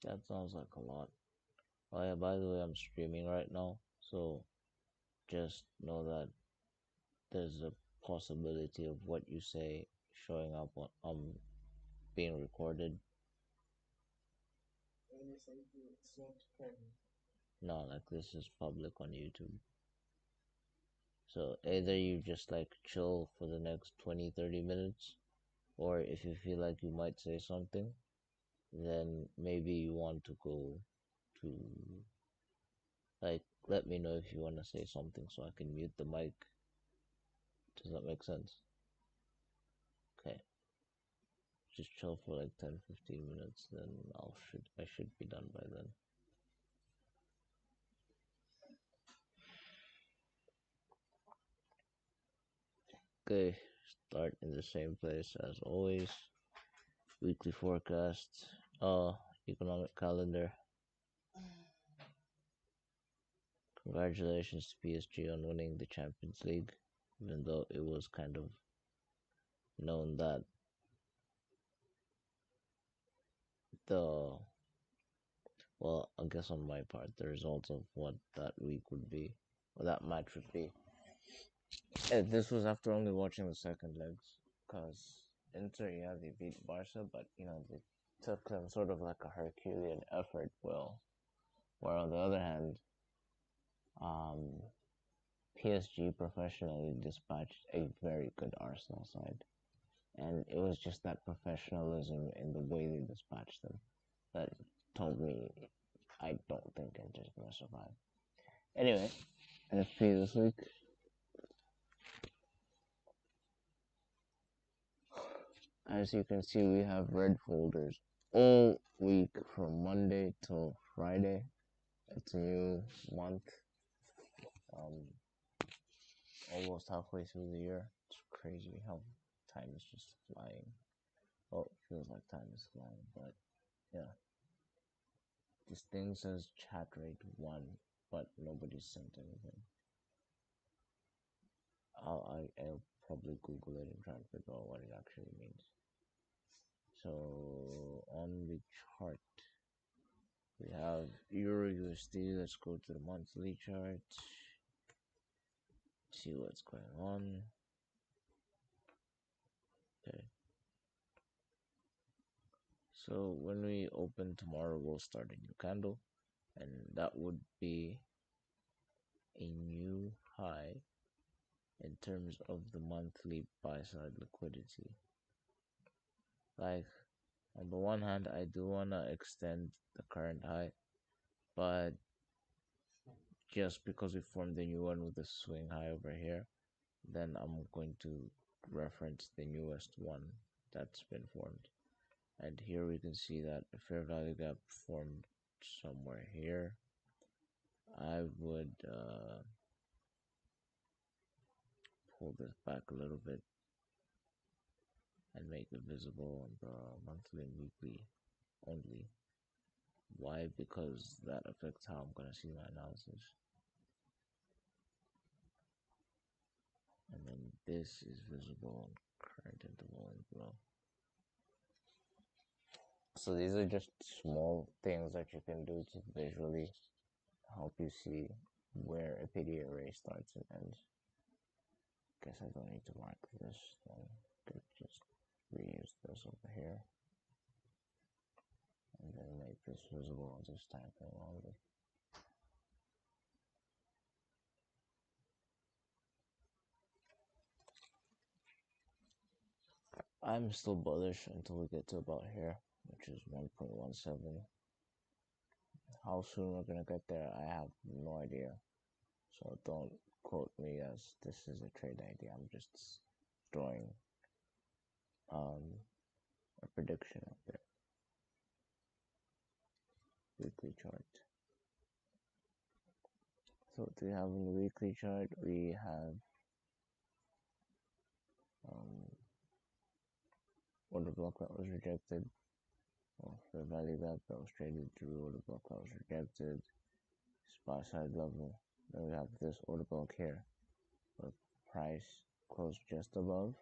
That sounds like a lot. Oh yeah, by the way, I'm streaming right now, so just know that there's a possibility of what you say showing up on being recorded. No, like this is public on YouTube. So either you just like chill for the next 20, 30 minutes, or if you feel like you might say something, then maybe you want to go to, like, let me know if you want to say something so I can mute the mic. Does that make sense? Okay. Just chill for like 10, 15 minutes, then I should be done by then. Okay, start in the same place as always. Weekly forecast, economic calendar. Congratulations to PSG on winning the Champions League, even though it was kind of known that the, well, I guess on my part, the results of what that week would be, or that match would be. This was after only watching the second legs, because Inter, yeah, they beat Barca, but they took them sort of like a Herculean effort. Well, where on the other hand, um, PSG professionally dispatched a very good Arsenal side, and it was just that professionalism in the way they dispatched them that told me I don't think Inter's gonna survive. Anyway, FP this week. As you can see, we have red folders all week from Monday till Friday. It's a new month, um, almost halfway through the year. It's crazy how time is just flying. Well, it feels like time is flying, but yeah. This thing says chat rate 1, but nobody sent anything. I'll probably Google it and try and figure out what it actually means. So on the chart, we have Euro USD. Let's go to the monthly chart. See what's going on. Okay. So when we open tomorrow, we'll start a new candle, and that would be a new high in terms of the monthly buy side liquidity. Like, on the one hand, I do want to extend the current high, but just because we formed the new one with the swing high over here, then I'm going to reference the newest one that's been formed. And here we can see that a fair value gap formed somewhere here. I would pull this back a little bit and make it visible on the monthly and weekly only. Why? Because that affects how I'm going to see my analysis. And then this is visible on current interval and below. So these are just small things that you can do to visually help you see where a PD array starts and ends. Guess I don't need to mark this, then could just reuse this over here and then make this visible on this time frame only. I'm still bullish until we get to about here, which is 1.17. How soon we're gonna get there, I have no idea. So don't quote me as this is a trade idea. I'm just throwing a prediction out there. Weekly chart. So what do we have in the weekly chart? We have order block that was rejected. Well, fair value gap that was traded through, order block that was rejected. Spot side level. Then we have this order block here, where price closed just above,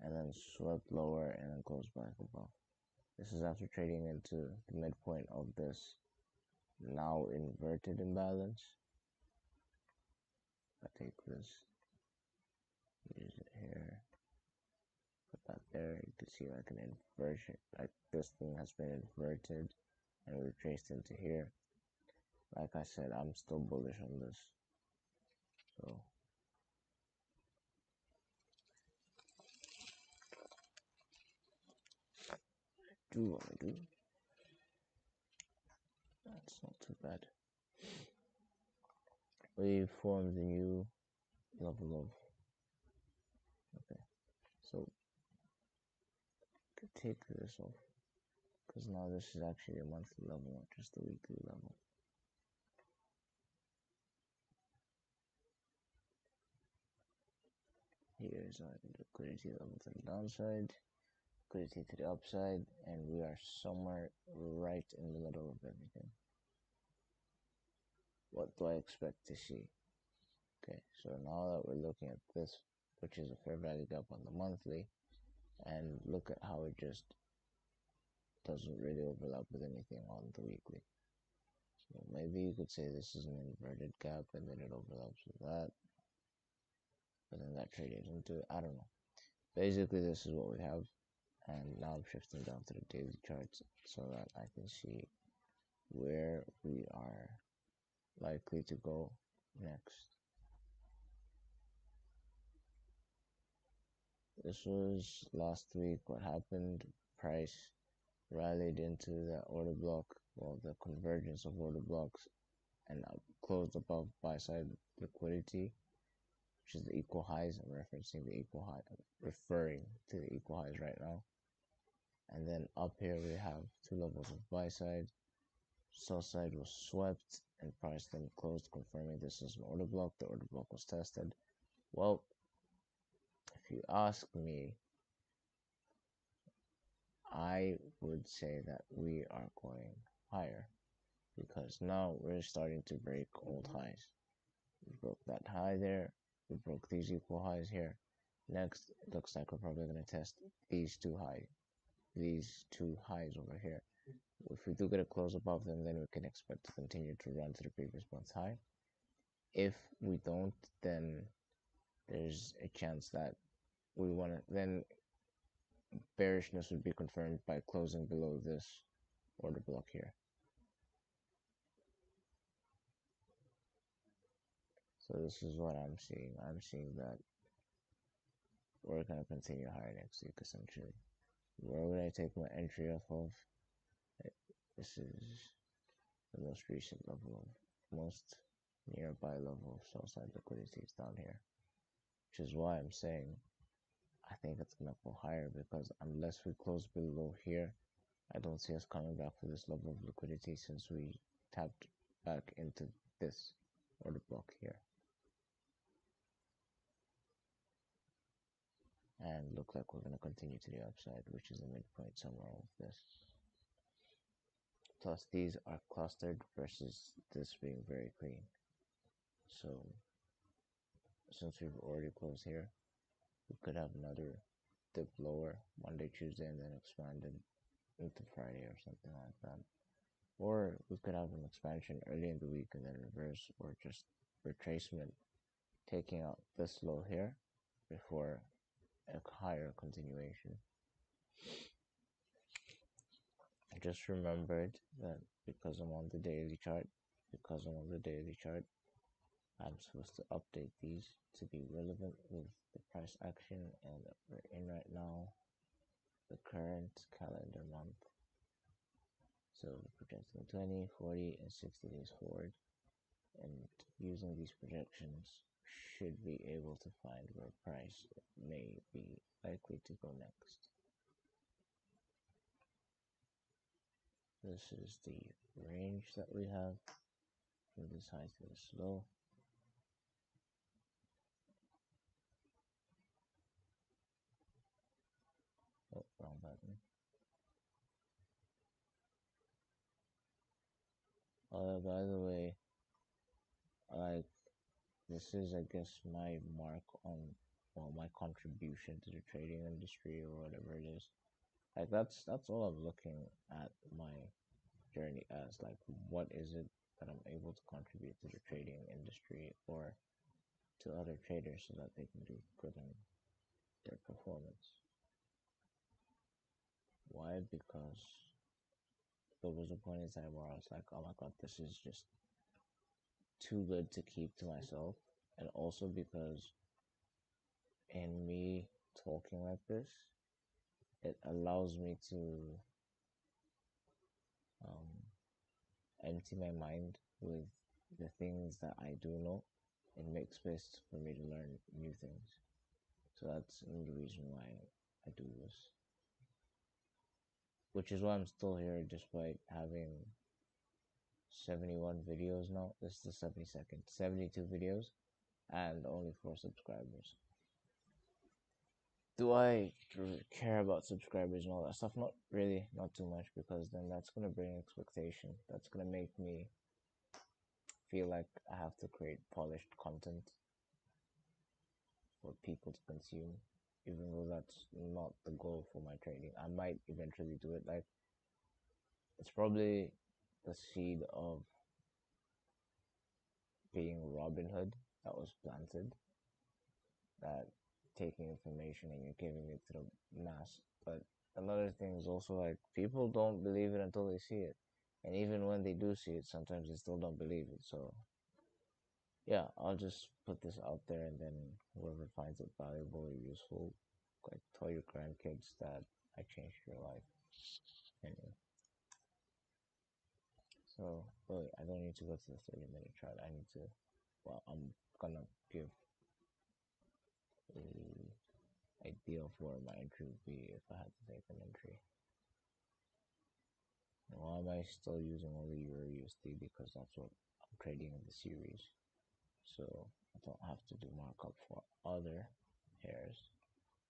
and then swept lower and then closed back above. This is after trading into the midpoint of this now inverted imbalance. I take this, use it here, put that there. You can see like an inversion, like this thing has been inverted and retraced into here. Like I said, I'm still bullish on this. So do what I do. That's not too bad. We formed the new level of. Okay, so could take this off because now this is actually a monthly level, not just a weekly level. Here's our liquidity level to the downside, liquidity to the upside, and we are somewhere right in the middle of everything. What do I expect to see? Okay, so now that we're looking at this, which is a fair value gap on the monthly, and look at how it just doesn't really overlap with anything on the weekly. So maybe you could say this is an inverted gap and then it overlaps with that, but then that traded into it. I don't know. Basically, this is what we have, and now I'm shifting down to the daily charts so that I can see where we are likely to go next. This was last week. What happened? Price rallied into the order block, well, the convergence of order blocks, and closed above buy side liquidity, which is the equal highs. I'm referencing the equal high, referring to the equal highs right now. And then up here we have two levels of buy side. Sell side was swept and price then closed, confirming this is an order block. The order block was tested. Well, if you ask me, I would say that we are going higher because now we're starting to break old highs. We broke that high there. We broke these equal highs here. Next, it looks like we're probably going to test these two highs over here. If we do get a close above them, then we can expect to continue to run to the previous month's high. If we don't, then there's a chance that we want to, then bearishness would be confirmed by closing below this order block here. So this is what I'm seeing. I'm seeing that we're going to continue higher next week, essentially. Where would I take my entry off of? This is the most recent level of, most nearby level of sell side liquidity is down here. Which is why I'm saying I think it's going to go higher, because unless we close below here, I don't see us coming back for this level of liquidity since we tapped back into this order block here. And look like we're going to continue to the upside, which is the midpoint somewhere of this. Plus these are clustered versus this being very clean. So since we've already closed here, we could have another dip lower Monday, Tuesday, and then expanded into Friday or something like that. Or we could have an expansion early in the week and then reverse, or just retracement, taking out this low here before a higher continuation. I just remembered that because I'm on the daily chart, I'm supposed to update these to be relevant with the price action, and we're in right now the current calendar month. So projecting 20, 40, and 60 days forward, and using these projections should be able to find where price may be likely to go next. This is the range that we have from this high to this low. Oh, wrong button. By the way, like, this is, I guess, my mark on, well, my contribution to the trading industry or whatever it is. Like that's all I'm looking at my journey as. Like, what is it that I'm able to contribute to the trading industry or to other traders so that they can do good in their performance? Why? Because there was a point in time where I was like, oh my god, this is just too good to keep to myself. And also because in me talking like this, it allows me to um, empty my mind with the things that I do know and make space for me to learn new things. So that's another reason why I do this. Which is why I'm still here despite having 71 videos now. This is the 72nd. 72 videos and only 4 subscribers. Do I care about subscribers and all that stuff? Not really, not too much, because then that's gonna bring expectation. That's gonna make me feel like I have to create polished content for people to consume, even though that's not the goal for my trading. I might eventually do it. Like, it's probably the seed of being Robin Hood that was planted, that taking information and you're giving it to the mass. But another thing is also like people don't believe it until they see it. And even when they do see it, sometimes they still don't believe it. So yeah, I'll just put this out there, and then whoever finds it valuable or useful, like, tell your grandkids that I changed your life. Anyway, so really, I don't need to go to the 30-minute chart. I need to. Well, I'm gonna give a idea of where my entry would be if I had to take an entry. And why am I still using only Euro USD? Because that's what I'm trading in the series. So I don't have to do markup for other pairs,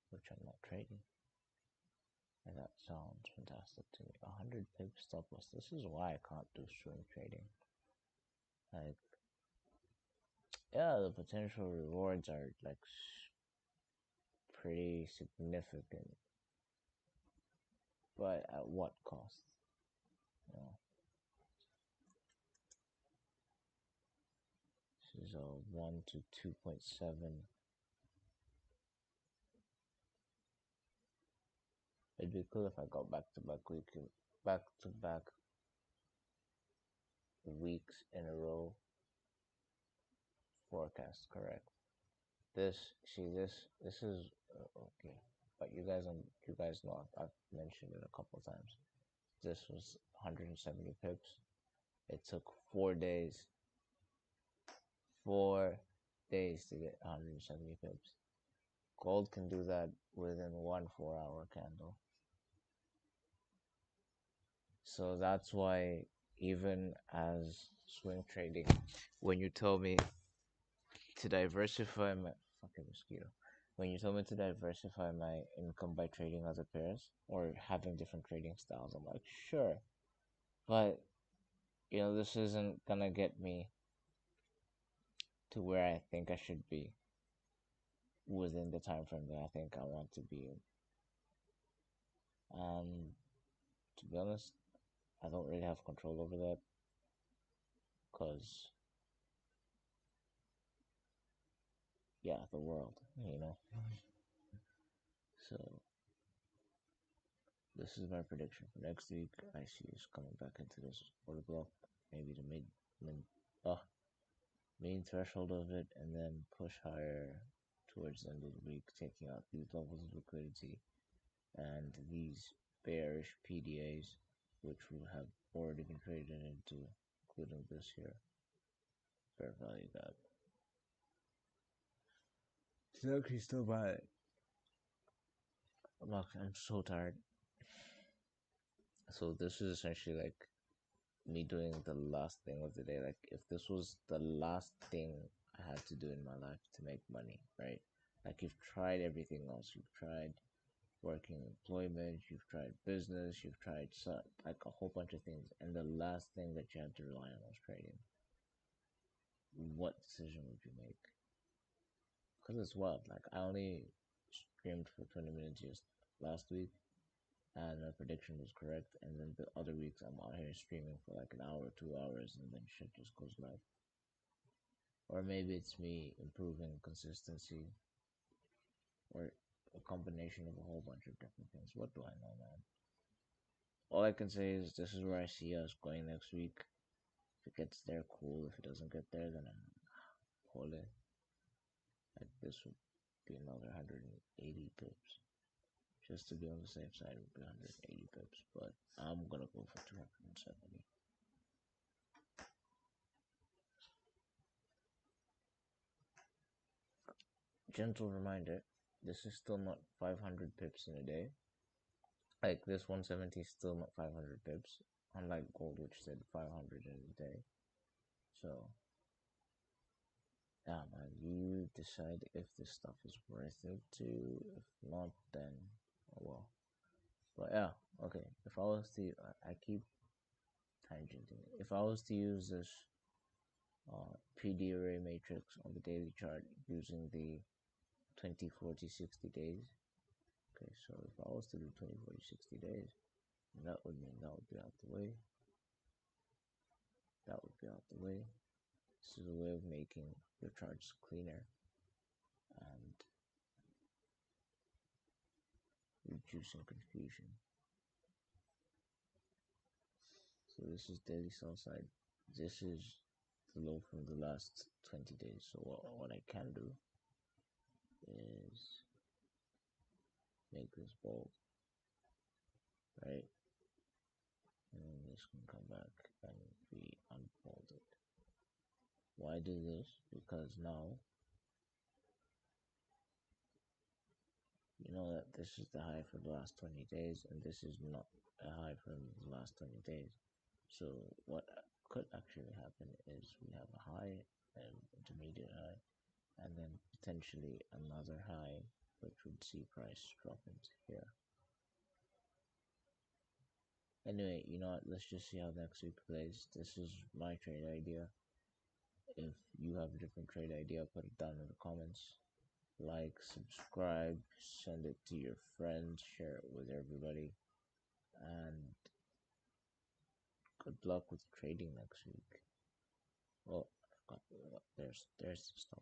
which I'm not trading. And that sounds fantastic to me. 100 pip stop loss. This is why I can't do swing trading. Like, yeah, the potential rewards are like pretty significant, but at what cost? You know, this is a 1 to 2.7. It'd be cool if I got back to back weeks in a row forecast correct. This is okay, but you guys know I've mentioned it a couple of times. This was 170 pips. It took 4 days, 4 days to get 170 pips. Gold can do that within one 4 hour candle. So that's why, even as swing trading, when you told me to diversify my fucking mosquito, when you told me to diversify my income by trading other pairs or having different trading styles, I'm like, sure, but this isn't gonna get me to where I think I should be within the time frame that I think I want to be in. And to be honest, I don't really have control over that, because yeah, the world. So this is my prediction for next week. I see us coming back into this order block, maybe the mid uh, main threshold of it, and then push higher towards the end of the week, taking out these levels of liquidity and these bearish PDAs, which will have already been traded into, including this here fair value gap. It's actually still bad. I'm so tired. So this is essentially like me doing the last thing of the day. Like, if this was the last thing I had to do in my life to make money, right? Like, you've tried everything else. You've tried working employment, you've tried business, you've tried like a whole bunch of things, and the last thing that you had to rely on was trading. What decision would you make? Because it's wild. Like, I only streamed for 20 minutes just last week, and my prediction was correct. And then the other weeks I'm out here streaming for like an hour, 2 hours, and then shit just goes live. Or maybe it's me improving consistency, or a combination of a whole bunch of different things. What do I know, man? All I can say is this is where I see us going next week. If it gets there, cool. If it doesn't get there, then I'm holy. Like this would be another 180 pips. Just to be on the safe side would be 180 pips, but I'm gonna go for 270. Gentle reminder, this is still not 500 pips in a day. Like this 170 is still not 500 pips, unlike gold, which said 500 in a day. So, yeah, man, you decide if this stuff is worth it to you. If not, then oh well. But yeah, okay. If I was to, I keep tangenting. If I was to use this PD array matrix on the daily chart using the 20, 40, 60 days. Okay, so if I was to do 20, 40, 60 days, that would mean that would be out the way. That would be out the way. This is a way of making your charts cleaner and reducing confusion. So this is daily sell side. This is the low from the last 20 days. So what I can do is make this bold, right? And then this can come back and be unfolded. Why do this? Because now you know that this is the high for the last 20 days, and this is not a high from the last 20 days. So what could actually happen is we have a high, an intermediate high, and then potentially another high, which would see price drop into here. Anyway, you know what? Let's just see how next week plays. This is my trade idea. If you have a different trade idea, put it down in the comments. Like, subscribe, send it to your friends, share it with everybody, and good luck with trading next week. Oh, I forgot. There's the stop